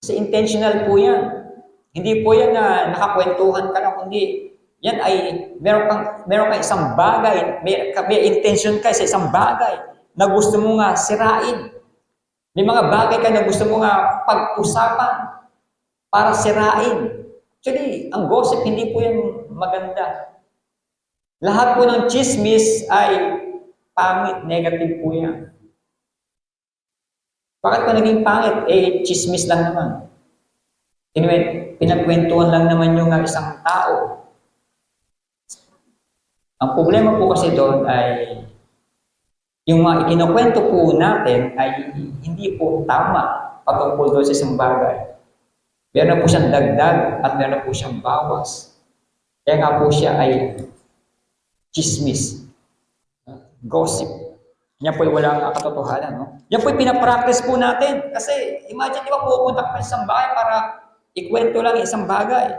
Kasi intentional po yan. Hindi po yan na nakakwentuhan ka na, kundi yan ay meron kang isang bagay, may intention ka sa isang bagay na gusto mo nga sirain. May mga bagay ka na gusto mo nga pag-usapan para sirain. Actually, ang gossip, hindi po yan maganda. Lahat po ng chismis ay pangit, negative po yan. Bakit pa naging pangit? Chismis lang naman. Anyway, pinagkwentuhan lang naman yung isang tao. Ang problema po kasi doon ay yung mga ikinukwento po natin ay hindi po tama patungkol doon sa isang bagay. Meron po siyang dagdag at meron po siyang bawas. Kaya nga po siya ay chismis, gossip. Yan po ay walang katotohanan. No? Yan po ay pinapractice po natin. Kasi imagine, di ba, pupunta ka sa isang bahay para ikwento lang isang bagay.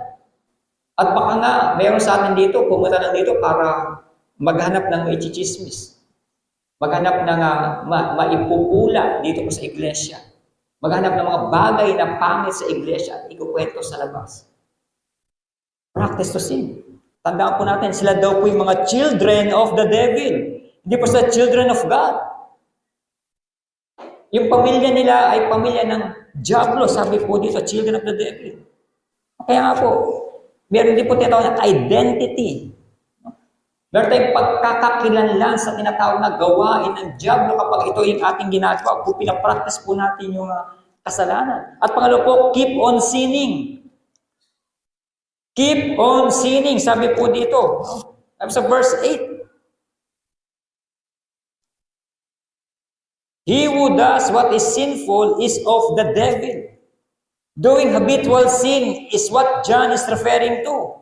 At baka nga, meron sa atin dito, pumunta lang dito para maghanap ng ichichismis. Maghanap ng maipupula dito po sa iglesia. Maghanap ng mga bagay na pangit sa iglesia at ikukwento sa labas. Practice to sin. Tandaan po natin, sila daw po yung mga children of the devil. Hindi po sila children of God. Yung pamilya nila ay pamilya ng Diablo, sabi po dito, children of the devil. Kaya nga po, meron din po tinatawag na identity. Meron tayong pagkakakilanlan sa tinatawag na gawain ng Diablo kapag ito yung ating ginagawa. Kung pinapractice po natin yung kasalanan. At pangalawa po, keep on sinning. Keep on sinning, sabi po dito. Sa verse 8. He who does what is sinful is of the devil. Doing habitual sin is what John is referring to.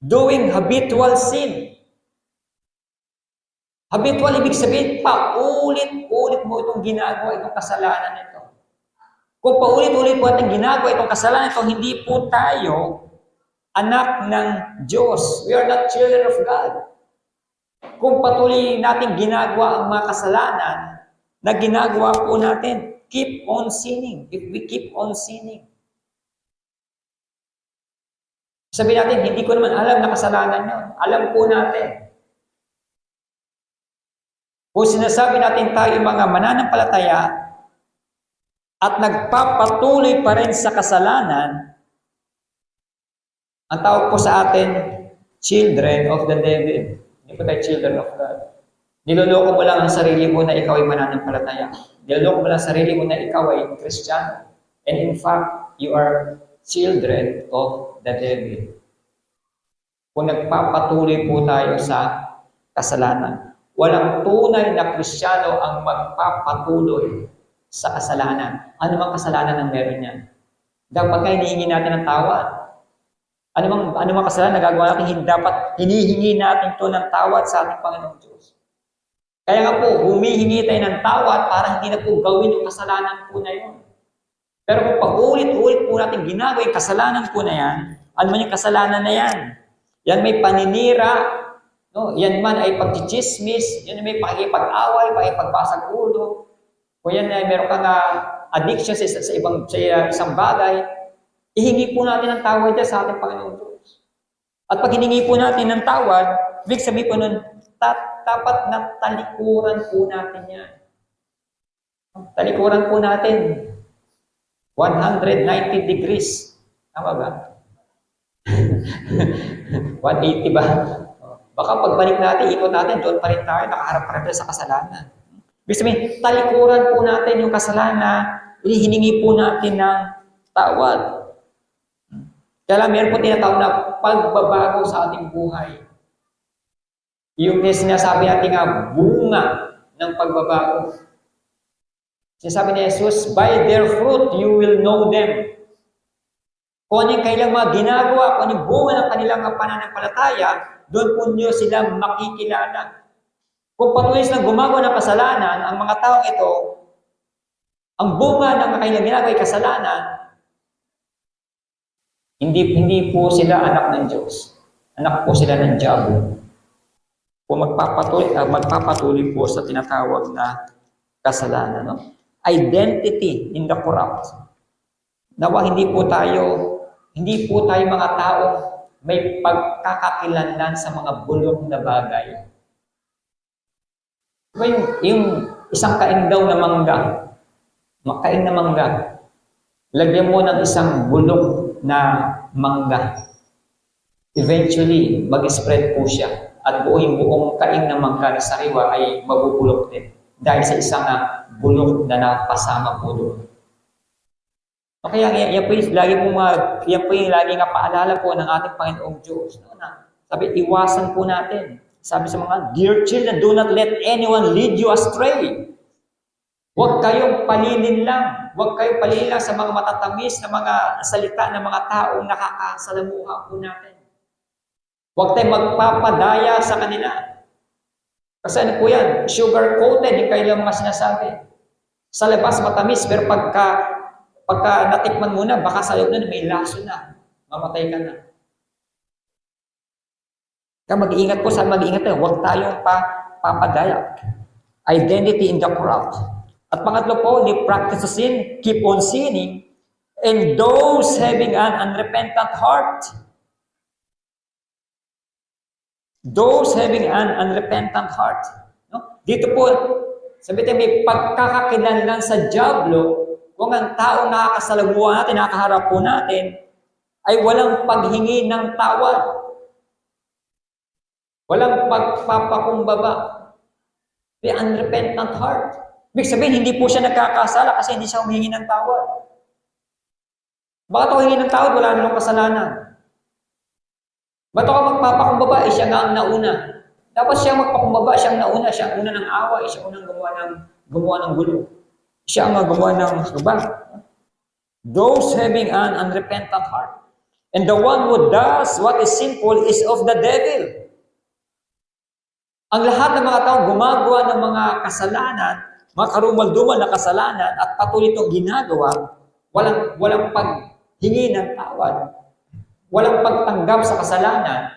Doing habitual sin. Habitual, ibig sabihin, paulit-ulit mo itong ginagawa, itong kasalanan nito. Kung paulit-ulit mo itong ginagawa, itong kasalanan ito, hindi po tayo anak ng Diyos. We are not children of God. Kung patuloy natin ginagawa ang mga kasalanan na ginagawa po natin, keep on sinning. If we keep on sinning. Sabihin natin, hindi ko naman alam na kasalanan yun. Alam po natin. Kung sinasabi natin tayo mga mananampalataya at nagpapatuloy pa rin sa kasalanan, ang tawag po sa atin, children of the devil. Hindi po tayo children of God. Niloloko mo lang ang sarili mo na ikaw ay mananampalataya. Niloloko mo lang ang sarili mo na ikaw ay Kristiyano. And in fact, you are children of the devil. Kung nagpapatuloy po tayo sa kasalanan, walang tunay na Kristiyano ang magpapatuloy sa kasalanan. Ano mang kasalanan ang meron niyan? Dapat nga hinihingi natin ng tawad. Ano mang kasalanan na gagawa natin, dapat hinihingi natin to ng tawad sa ating Panginoong Diyos. Kaya nga po, humihingi tayo ng tawad para hindi na po gawin yung kasalanan po na yun. Pero kung pag-ulit-ulit po natin ginagawa yung kasalanan po na yan, ano man yung kasalanan na yan? Yan may paninira, no? Yan man ay pagchichismis, yan may pakikipag-away, pakikipagbasag ulo. Kung yan ay meron kang addiction sa isang bagay, ihingi po natin ng tawad dyan sa ating Panginoon Diyos. At pag hiningi po natin ng tawad, ibig sabihin po nun, dapat na talikuran po natin yan. Talikuran po natin 190 degrees. Tama ba? 180 ba? Baka pagbalik natin, ikot natin, doon pa rin tayo, nakaharap pa rin sa kasalanan. Ibig sabihin, talikuran po natin yung kasalanan, hiningi po natin ng tawad. Kaya lang, meron po tinatawag na pagbabago sa ating buhay. Yung sinasabi natin nga, bunga ng pagbabago. Sinasabi ni Jesus, by their fruit, you will know them. Kung ano yung kailang mga ginagawa, kung ano yung bunga ng kanilang pananampalataya, doon po nyo sila makikilala. Kung patuloy silang gumagawa ng kasalanan, ang mga taong ito, ang bunga ng kanilang ginagawa ay kasalanan, hindi po sila anak ng Diyos. Anak po sila ng Diablo. Kung magpapatuloy po sa tinatawag na kasalanan. No? Identity in the corrupt. Nawa hindi po tayo mga tao may pagkakakilanlan sa mga bulok na bagay. Diba yung isang kain daw na mangga, makain na mangga, lagyan mo ng isang bulok na mangga. Eventually, mag-spread po siya. At buong kain na mangga na sariwa ay mabubulok din. Dahil sa isang bulok na napasama po doon. Kaya yan po yung lagi nga paalala po ng ating Panginoong Diyos. Sabi, iwasan po natin. Sabi sa mga, dear children, do not let anyone lead you astray. Huwag kayong palilin lang. Huwag kayong palilin lang sa mga matatamis na mga salita ng mga taong nakakasalamuha po natin. Huwag tayong magpapadaya sa kanila. Kasi ano po yan? Sugar-coated yung kailang mga sinasabi. Sa labas matamis, pero pagka natikman mo na, baka sa loob na may laso na. Mamatay ka na. Kaya mag-iingat po, mag-iingat tayo. Huwag tayong papadaya. Identity in the crowd. At pangatlo po, they practice sin, keep on sinning, and those having an unrepentant heart. Those having an unrepentant heart. No? Dito po, sabi tayo, may pagkakakilanlan sa dyablo kung ang taong nakakasalamuha natin, nakakaharap po natin, ay walang paghingi ng tawad. Walang pagpapakumbaba. May unrepentant heart. Ibig sabihin, hindi po siya nagkakasala kasi hindi siya humingi ng tawad. Bakit ako hingi ng tawad? Wala namang kasalanan. Ba't ako magpapakumbaba? Siya nga ang nauna. Dapat siya magpakumbaba, siya ang nauna, siya ang una ng away, siya ang unang gumawa ng gulo. Siya ang gumawa ng haba. Those having an unrepentant heart. And the one who does what is sinful is of the devil. Ang lahat ng mga tao gumagawa ng mga kasalanan, mga karumal-dumal na kasalanan at patuloy itong ginagawa, walang paghingi ng tawad, walang pagtanggap sa kasalanan,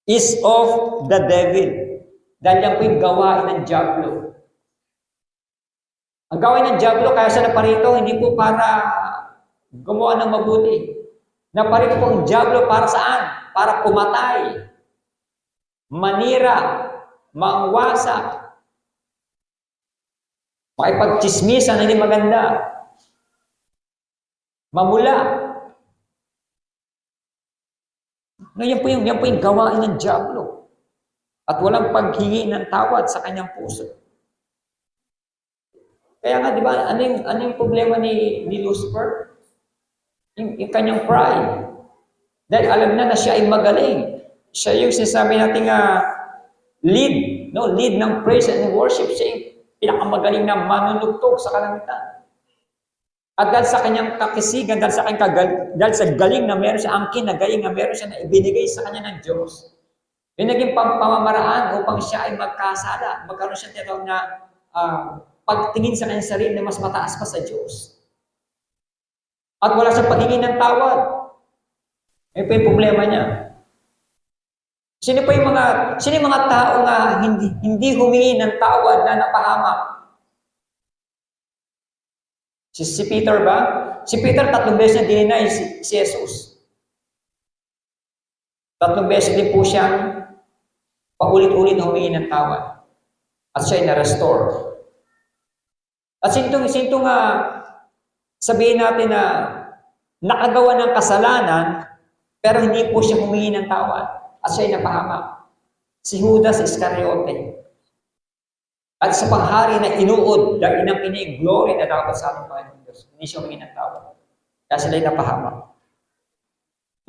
is of the devil. Dahil yan po yung gawain ng dyablo. Ang gawain ng dyablo, kaya siya naparito, hindi po para gumawa ng mabuti. Naparito po ang dyablo para saan? Para pumatay, manira, mangwasak, makipagchismisan na hindi maganda, mamula. No, yan po yung gawain ng dyablo. At walang paghingi ng tawad sa kanyang puso. Kaya nga, di ba, ano yung problema ni Lucifer? Yung kanyang pride. Dahil alam na siya ay magaling. Siya yung sinasabi natin lead ng praise and worship. Siya yung pinakamagaling na manunugtog sa kalangitan. At dahil sa kanyang kakisigan, dahil sa galing na meron siya, angkin na galing na meron siya na ibinigay sa kanya ng Diyos, yung naging pamamaraan upang siya ay magkasala, magkaroon siya tinatawag na pagtingin sa kanyang sarili na mas mataas pa sa Diyos. At wala siyang paghingi ng tawad. Yan po yung problema niya. Sino yung mga tao nga hindi humingi ng tawad na napahamak? Si Peter ba? Si Peter 3 beses na dininay si Jesus. 3 beses din po siyang paulit-ulit na humingi ng tawad. At siya ay na-restore. At sinto sabihin natin na nakagawa ng kasalanan, pero hindi po siya humingi ng tawad. At siya ay napahamak. Si Judas Iscariote. At sa panghari na inuod, dahil inang glory na dapat sa ating Panginoon Diyos. Hindi siya humingi ng tawad. Kaya sila ay napahamak.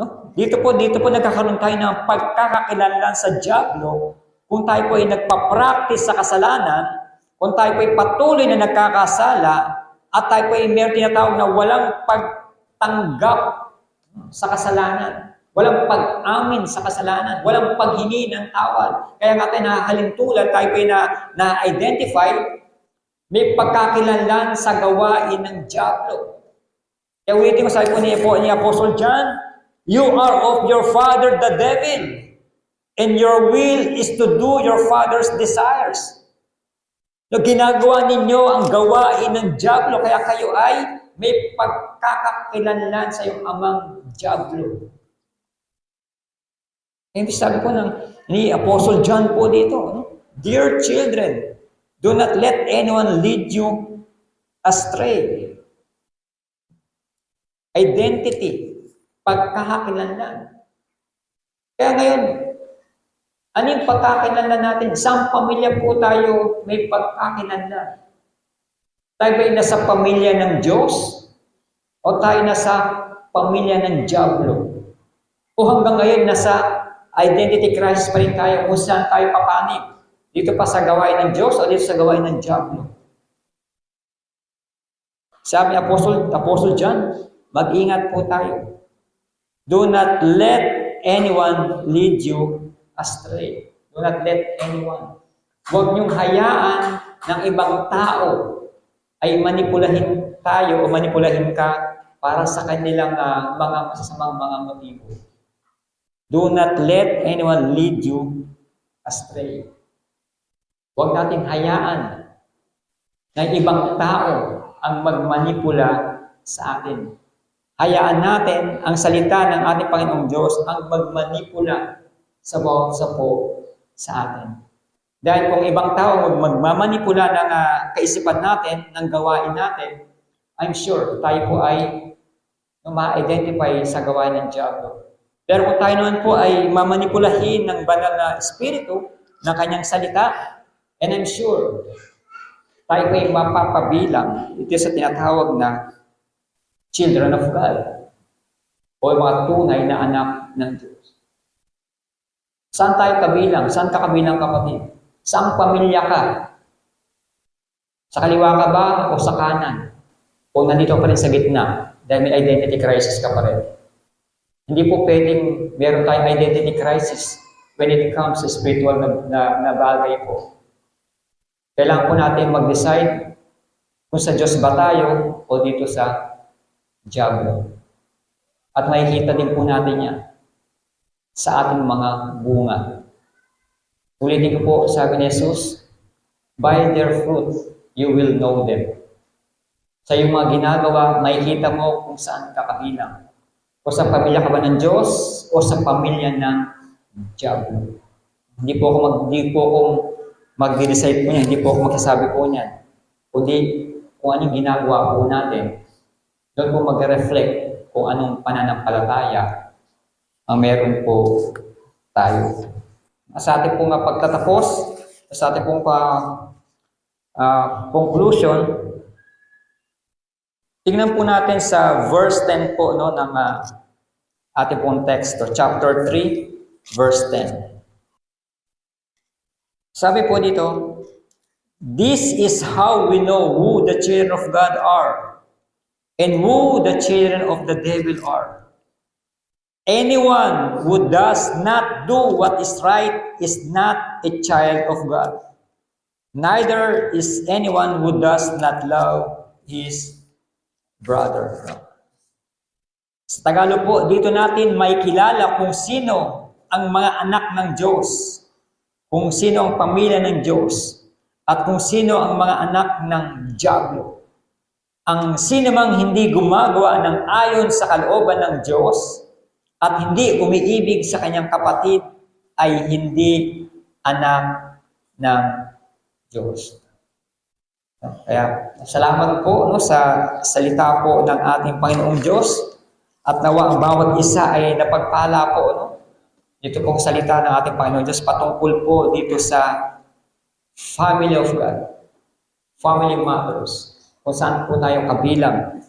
No? Dito po nagkakaroon tayo ng pagkakakilanlan sa dyablo kung tayo po ay nagpa-practice sa kasalanan, kung tayo po ay patuloy na nagkakasala, at tayo po ay meron tinatawag na walang pagtanggap sa kasalanan. Walang pag-amin sa kasalanan. Walang paghingi ng tawad. Kaya nga tayo nakakalintulad, tayo po ay na-identify, may pagkakilanlan sa gawain ng dyablo. Kaya ulitin ko, sabi po ni Apostle John, you are of your father the devil, and your will is to do your father's desires. So, ginagawa ninyo ang gawain ng dyablo, kaya kayo ay may pagkakakilanlan sa iyong amang Diablo. Hindi sabi po ni Apostle John po dito, no? Dear children, do not let anyone lead you astray. Identity, pagkakakilanlan. Kaya ngayon, ano yung pagkakakilanlan natin? Saan pamilya po tayo may pagkakakilanlan? Tayo ba nasa pamilya ng Diyos? O tayo nasa pamilya ng Diablo? O hanggang ngayon, nasa identity crisis pa rin tayo kung saan tayo papanig? Dito pa sa gawain ng Diyos o dito sa gawain ng Diablo? Sabi Apostle John, mag-ingat po tayo. Do not let anyone lead you astray. Do not let anyone. Huwag niyong hayaan ng ibang tao ay manipulahin tayo o manipulahin ka para sa kanilang mga masasamang mga motibo. Do not let anyone lead you astray. Huwag natin hayaan na ibang tao ang magmanipula sa atin. Hayaan natin ang salita ng ating Panginoong Diyos ang magmanipula sa bawat sapo sa atin. Dahil kung ibang tao magmamanipula ng kaisipan natin, ng gawain natin, I'm sure tayo po ay ma-identify sa gawain ng Diablo. Pero kung tayo naman po ay mamanipulahin ng banal na espiritu ng kanyang salita, and I'm sure tayo po ay mapapabilang ito sa tinatawag na children of God o mga tunay na anak ng Diyos. Saan tayo kabilang? Saan ka kabilang, kapatid? Saan pamilya ka? Sa kaliwa ka ba o sa kanan? O nandito pa rin sa gitna dahil may identity crisis ka pa rin? Hindi po pwedeng meron tayong identity crisis when it comes to spiritual na bagay po. Kailangan po natin mag-decide kung sa Diyos ba tayo o dito sa Diablo. At makikita din po natin yan sa ating mga bunga. Ulitin ko po, sabi ni Jesus, by their fruit, you will know them. Sa iyong mga ginagawa, makikita mo kung saan ka kabilang. O sa pamilya ka ba ng Diyos o sa pamilya ng Diablo. Hindi po ako mag-decide po niyan, hindi po ako magsasabi po niyan. Kundi kung anong ginagawa po natin, doon po mag-reflect kung anong pananampalataya ang meron po tayo. Sa ating pong pagtatapos, sa ating pong conclusion, tingnan po natin sa verse 10 po no, ng ating pong text, chapter 3, verse 10. Sabi po dito, this is how we know who the children of God are and who the children of the devil are. Anyone who does not do what is right is not a child of God. Neither is anyone who does not love his brother. Sa Tagalog po, dito natin may kilala kung sino ang mga anak ng Diyos, kung sino ang pamilya ng Diyos, at kung sino ang mga anak ng Diablo. Ang sino mang hindi gumagawa ng ayon sa kalooban ng Diyos at hindi umiibig sa kanyang kapatid ay hindi anak ng Diyos. Kaya salamat po no, sa salita po ng ating Panginoong Diyos at nawa ang bawat isa ay napagpala po no, dito pong salita ng ating Panginoong Diyos patungkol po dito sa family of God, family matters, kung saan po tayo kabilang.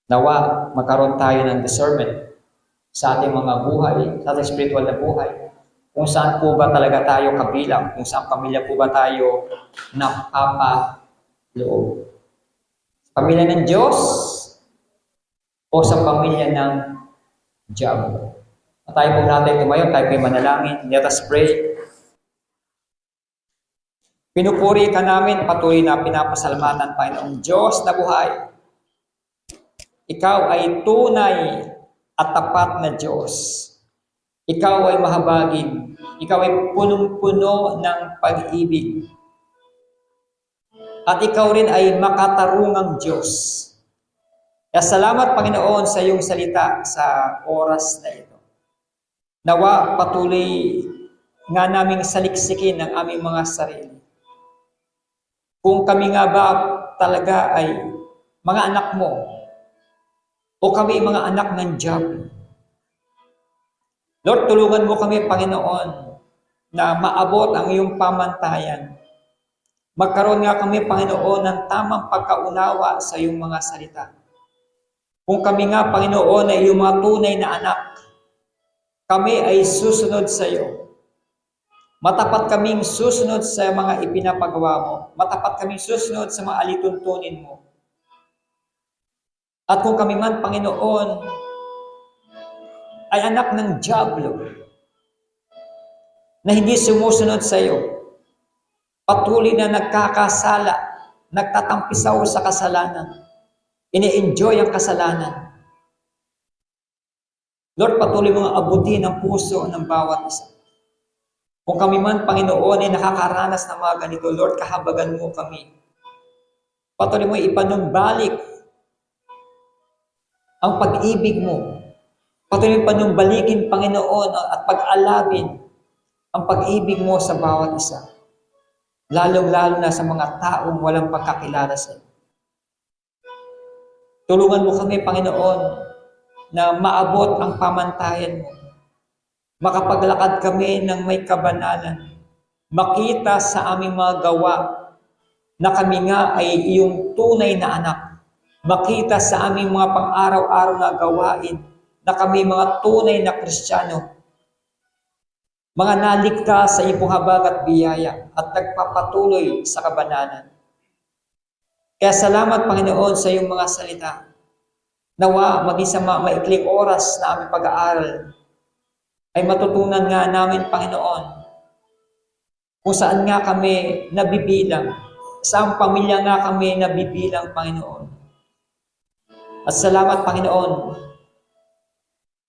Nawa magkaroon tayo ng discernment sa ating mga buhay, sa ating spiritual na buhay, kung saan po ba talaga tayo kabilang, kung saan pamilya po ba tayo napapaloob. Pamilya ng Diyos o sa pamilya ng Diablo. At tayo po natin tumayo, tayo po manalangin. Let us pray. Pinupuri ka namin, patuloy na pinapasalamatan, Panginoong Diyos na buhay. Ikaw ay tunay at tapat na Diyos. Ikaw ay mahabagin. Ikaw ay punong-puno ng pag-ibig. At ikaw rin ay makatarungang Diyos. Kaya salamat, Panginoon, sa iyong salita sa oras na ito. Nawa patuloy nga naming saliksikin ang aming mga sarili. Kung kami nga ba talaga ay mga anak mo, o kami mga anak ng Diablo. Lord, tulungan mo kami, Panginoon, na maabot ang iyong pamantayan. Magkaroon nga kami, Panginoon, ng tamang pagkaunawa sa iyong mga salita. Kung kami nga, Panginoon, ay iyong mga tunay na anak, kami ay susunod sa iyo. Matapat kaming susunod sa mga ipinapagawa mo. Matapat kaming susunod sa mga alituntunin mo. At kung kami man, Panginoon, ay anak ng Diablo, na hindi sumusunod sa iyo, patuloy na nagkakasala, nagtatampisaw sa kasalanan, ini-enjoy ang kasalanan. Lord, patuloy mong abutin ang puso ng bawat isa. Kung kami man, Panginoon, ay nakakaranas ng mga ganito, Lord, kahabagan mo kami. Patuloy mo ipanumbalik ang pag-ibig mo. Patuloy mo panumbalikin, Panginoon, at pag-alabin ang pag-ibig mo sa bawat isa. Lalong-lalo na sa mga taong walang pagkakilala sa iyo. Tulungan mo kami, Panginoon, na maabot ang pamantayan mo. Makapaglakad kami ng may kabanalan. Makita sa aming mga gawa na kami nga ay iyong tunay na anak. Makita sa aming mga pang-araw-araw na gawain na kami mga tunay na Kristiyano. Mga naligtas sa iyong habag at biyaya at nagpapatuloy sa kabanalan. Kaya salamat, Panginoon, sa iyong mga salita. Nawa, maging sa maikling oras na aming pag-aaral, ay matutunan nga namin, Panginoon, kung saan nga kami nabibilang, saan pamilya nga kami nabibilang, Panginoon. At salamat, Panginoon.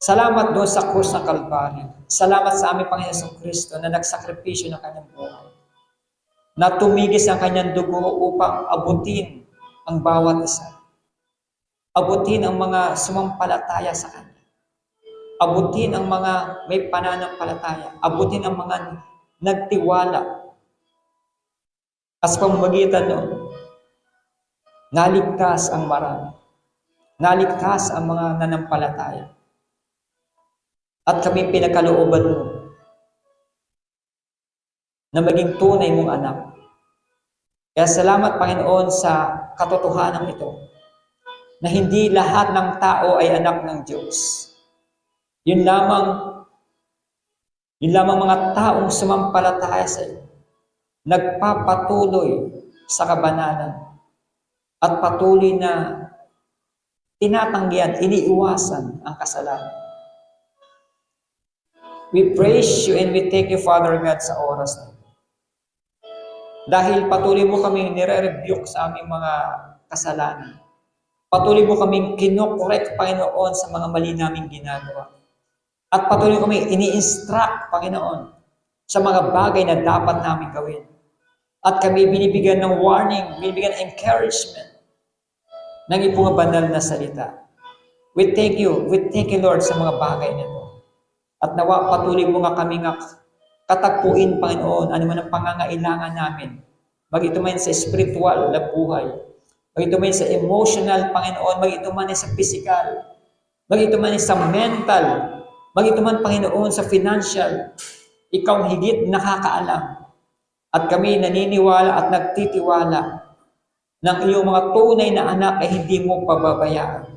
Salamat doon sa krus ng Kalbaryo. Salamat sa aming Panginoon sa Kristo na nagsakripisyo ng kanyang buhay. Na tumigis ang kanyang dugo upang abutin ang bawat isa. Abutin ang mga sumampalataya sa kanya. Abutin ang mga may pananampalataya. Abutin ang mga nagtiwala. As pamamagitan noon, naligtas ang marami. Naligtas ang mga nanampalataya. At kami pinagkalooban mo na maging tunay mong anak. Kaya salamat, Panginoon, sa katotohanan ito na hindi lahat ng tao ay anak ng Diyos. Yun lamang mga taong sumampalataya sa iyo, nagpapatuloy sa kabanalan at patuloy na tinatanggihan, iniiwasan ang kasalanan. We praise you and we thank you, Father God, sa oras na ito. Dahil patuloy mo kaming nire-rebuke sa aming mga kasalanan. Patuloy mo kaming kinokorek, Panginoon, sa mga mali naming ginagawa. At patuloy mo kaming ini-instruct, Panginoon, sa mga bagay na dapat namin gawin. At kami binibigyan ng warning, binibigyan ng encouragement ng iyong banal na salita. We thank you, Lord, sa mga bagay nito. At nawa patuloy mo nga kami nga katagpuin, Panginoon, ano man ang pangangailangan namin. Mag-ito man sa spiritual na buhay. Mag-ito man sa emotional, Panginoon. Mag-ito man sa physical. Mag-ito man sa mental. Mag-ito man, Panginoon, sa financial. Ikaw higit nakakaalam. At kami naniniwala at nagtitiwala ng iyong mga tunay na anak ay hindi mo pababayaan.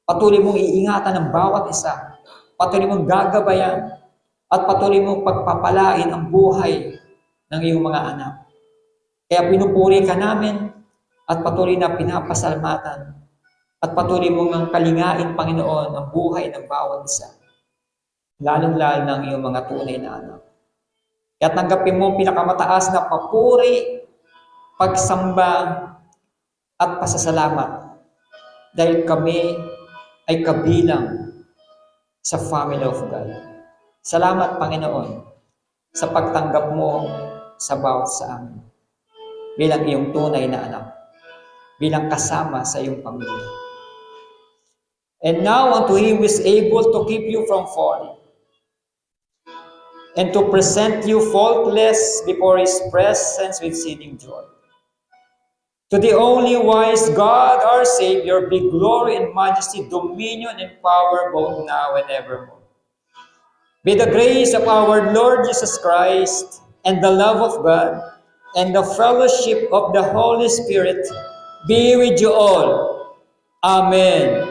Patuloy mong iingatan ng bawat isa. Patuloy mong gagabayan at patuloy mong pagpapalain ang buhay ng iyong mga anak. Kaya pinupuri ka namin at patuloy na pinapasalamatan at patuloy mong ang kalingain, Panginoon, ang buhay ng bawat isa. Lalong-lalo ng iyong mga tunay na anak. Kaya tanggapin mo pinakamataas na papuri, pagsamba at pasasalamat dahil kami ay kabilang sa family of God. Salamat, Panginoon, sa pagtanggap mo sa bawat sa amin. Bilang iyong tunay na anak. Bilang kasama sa iyong pamilya. And now unto him who is able to keep you from falling, and to present you faultless before his presence with exceeding joy. To the only wise God, our Savior, be glory and majesty, dominion and power, both now and evermore. May the grace of our Lord Jesus Christ, and the love of God, and the fellowship of the Holy Spirit be with you all. Amen.